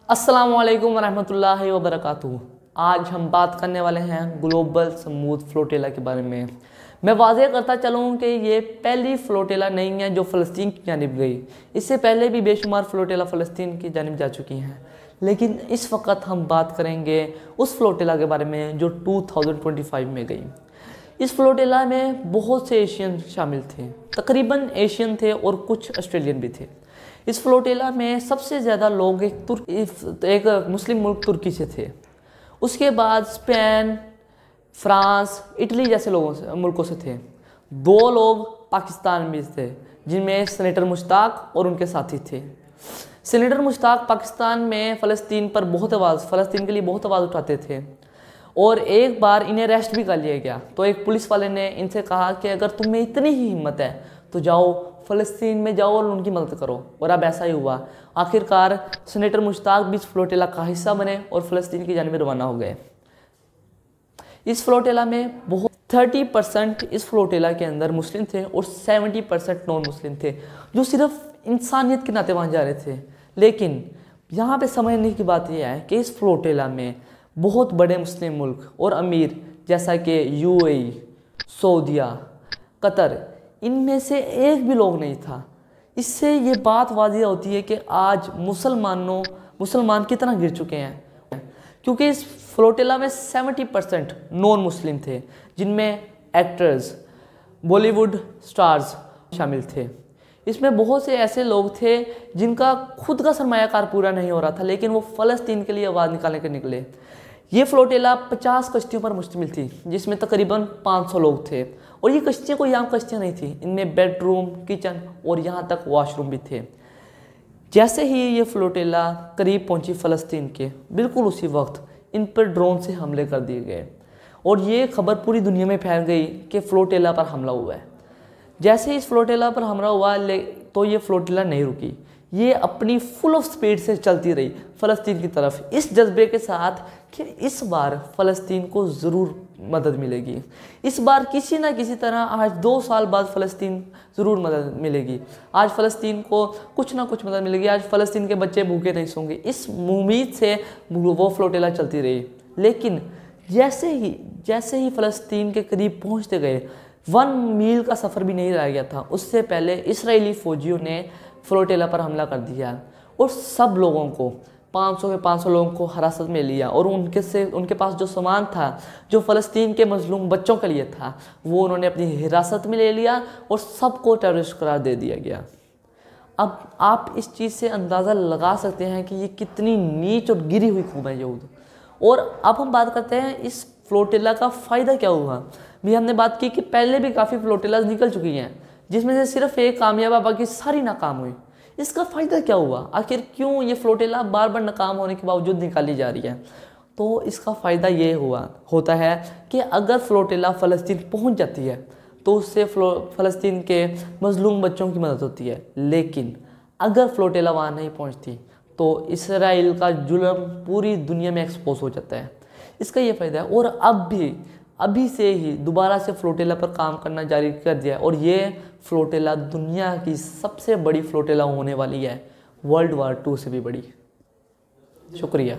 अस्सलाम वालेकुम रहमतुल्लाहि व बरकातुहू। आज हम बात करने वाले हैं ग्लोबल स्मूथ फ्लोटिला के बारे में। मैं वाज़ेह करता चलूँ कि ये पहली फ्लोटिला नहीं है जो फ़लस्तीन की जानिब गई। इससे पहले भी बेशुमार फ्लोटिला फ़लस्तीन की जानिब जा चुकी हैं, लेकिन इस वक्त हम बात करेंगे उस फ्लोटिला के बारे में जो 2025 में गई। इस फ्लोटिला में बहुत से एशियन शामिल थे, तकरीबन एशियन थे और कुछ ऑस्ट्रेलियन भी थे। इस फ्लोटिला में सबसे ज़्यादा लोग एक मुस्लिम मुल्क तुर्की से थे। उसके बाद स्पेन, फ्रांस, इटली जैसे मुल्कों से थे। 2 लोग पाकिस्तान में थे, जिनमें सेनेटर मुश्ताक और उनके साथी थे। सेनेटर मुश्ताक पाकिस्तान में फ़लस्तीन के लिए बहुत आवाज़ उठाते थे और एक बार इन्हें अरेस्ट भी कर लिया गया। तो एक पुलिस वाले ने इनसे कहा कि अगर तुम्हें इतनी ही हिम्मत है तो जाओ फ़लस्तीन में जाओ और उनकी मदद करो। और अब ऐसा ही हुआ। आखिरकार सेनेटर मुश्ताक भी इस फ्लोटिला का हिस्सा बने और फ़लस्तीन की जानिब रवाना हो गए। इस फ्लोटिला में 30% इस फ्लोटिला के अंदर मुस्लिम थे और 70% नॉन मुस्लिम थे, जो सिर्फ इंसानियत के नाते वहाँ जा रहे थे। लेकिन यहाँ पे समझने की बात यह है कि इस फ्लोटिला में बहुत बड़े मुस्लिम मुल्क और अमीर जैसा कि UAE, सऊदीया, कतर, इनमें से एक भी लोग नहीं था। इससे ये बात वाज़ेह होती है कि आज मुसलमान कितना गिर चुके हैं, क्योंकि इस फ्लोटिला में 70% नॉन मुस्लिम थे, जिनमें एक्टर्स, बॉलीवुड स्टार्स शामिल थे। इसमें बहुत से ऐसे लोग थे जिनका खुद का सरमायाकार पूरा नहीं हो रहा था, लेकिन वो फ़लस्तीन के लिए आवाज़ निकालने के निकले। ये फ्लोटिला 50 कश्तियों पर मुश्तमिल थी, जिसमें तकरीबन 500 लोग थे। और ये कश्तियाँ कोई आम कश्तियाँ नहीं थी, इनमें बेडरूम, किचन और यहाँ तक वॉशरूम भी थे। जैसे ही ये फ्लोटिला करीब पहुँची फ़लस्तीन के, बिल्कुल उसी वक्त इन पर ड्रोन से हमले कर दिए गए और ये खबर पूरी दुनिया में फैल गई कि फ्लोटिला पर हमला हुआ है। जैसे ही इस फ्लोटिला पर हमला हुआ तो ये फ्लोटिला नहीं रुकी, ये अपनी फुल ऑफ स्पीड से चलती रही फ़लस्तीन की तरफ, इस जज्बे के साथ कि इस बार फ़लस्तीन को ज़रूर मदद मिलेगी। इस बार किसी ना किसी तरह आज 2 साल बाद फ़लस्तीन ज़रूर मदद मिलेगी। आज फ़लस्तीन को कुछ ना कुछ मदद मिलेगी। आज फ़लस्तीन के बच्चे भूखे नहीं सोंगे। इस उम्मीद से वो फ्लोटिला चलती रही। लेकिन जैसे ही फ़लस्तीन के करीब पहुँचते गए, 1 मील का सफ़र भी नहीं रह गया था, उससे पहले इसराइली फ़ौजियों ने फ्लोटिला पर हमला कर दिया और सब लोगों को 500 लोगों को हिरासत में लिया और उनके पास जो सामान था जो फ़लस्तीन के मजलूम बच्चों के लिए था, वो उन्होंने अपनी हिरासत में ले लिया और सबको टेररिस्ट करार दे दिया गया। अब आप इस चीज़ से अंदाज़ा लगा सकते हैं कि ये कितनी नीच और गिरी हुई कौम है यहूद। और अब हम बात करते हैं इस फ्लोटिला का फ़ायदा क्या हुआ। भी हमने बात की कि पहले भी काफ़ी फ्लोटिलाज निकल चुकी हैं, जिसमें से सिर्फ एक कामयाब है, बाकी सारी नाकाम हुई। इसका फ़ायदा क्या हुआ? आखिर क्यों ये फ्लोटिला बार बार नाकाम होने के बावजूद निकाली जा रही है? तो इसका फ़ायदा ये होता है कि अगर फ्लोटिला फ़लस्तीन पहुंच जाती है तो उससे फ़लस्तीन के मजलूम बच्चों की मदद होती है। लेकिन अगर फ्लोटिला वहाँ नहीं पहुंचती तो इसराइल का जुल्म पूरी दुनिया में एक्सपोज हो जाता है। इसका ये फ़ायदा है। और अभी से ही दोबारा से फ्लोटिला पर काम करना जारी कर दिया है और ये फ्लोटिला दुनिया की सबसे बड़ी फ्लोटिला होने वाली है, World War II से भी बड़ी। शुक्रिया।